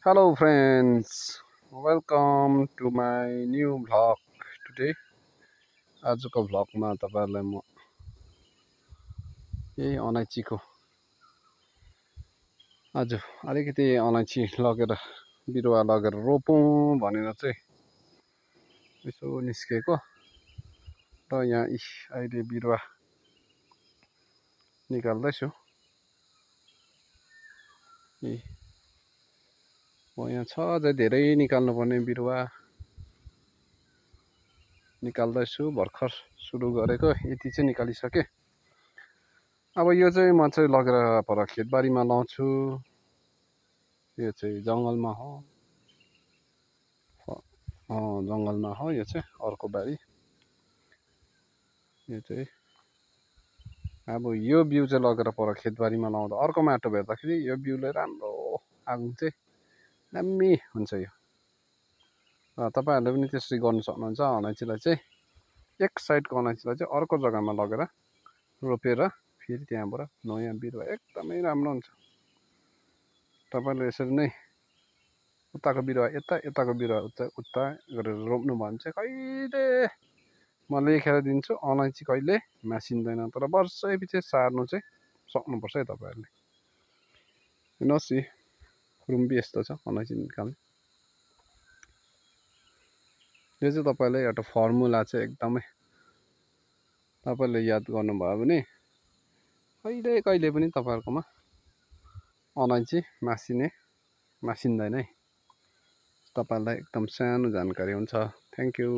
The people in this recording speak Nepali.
Hello friends, welcome to my new vlog today. आजको भ्लगमा तपाईहरुलाई म यही अलैँचीको आज अलिकति अलैँची लगेर बिरुवा लगेर रोपौँ भनेर चाहिँ यसो निस्केको र यहाँ अहिले बिरुवा निकाल्दैछु। यहाँ छ अझै धेरै निकाल्नुपर्ने बिरुवा निकाल्दैछु। भर्खर सुरु गरेको, यति चाहिँ निकालिसके। अब यो चाहिँ म चाहिँ लगेर पर खेतबारीमा लाउँछु। यो चाहिँ जङ्गलमा हो, जङ्गलमा हो। यो चाहिँ अर्को बारी। यो चाहिँ अब यो बिउ चाहिँ लगेर पर खेतबारीमा लाउँदा अर्को माटो भेट्दाखेरि यो बिउले राम्रो आगो चाहिँ दामी हुन्छ। यो तपाईहरुले पनि त्यसरी गर्न सक्नुहुन्छ। अलैँचीलाई चाहिँ एक साइडको अलैँचीलाई चाहिँ अर्को जग्गामा लगेर रोपेर फेरि त्यहाँबाट नयाँ बिरुवा एकदमै राम्रो हुन्छ। तपाईले यसरी नै उताको बिरुवा यता, यताको बिरुवा उता गरेर रोप्नु भयो भने चाहिँ कहिले म लेखेर दिन्छु, अलैँची कहिले मासिँदैन। तर वर्षै पछि सार्नु चाहिँ सक्नुपर्छ है तपाईहरुले। हेर्नुहोस् यी खुरुम्बी यस्तो छ अलैँची निकाल्ने। यो चाहिँ तपाईले एउटा फर्मुला चाहिँ एकदमै तपाईले याद गर्नुभयो भने कहिले कहिले पनि तपाईहरुकोमा अलैँची मासिँदैन है। तपाईलाई एकदम सानो जानकारी हुन्छ। Thank you.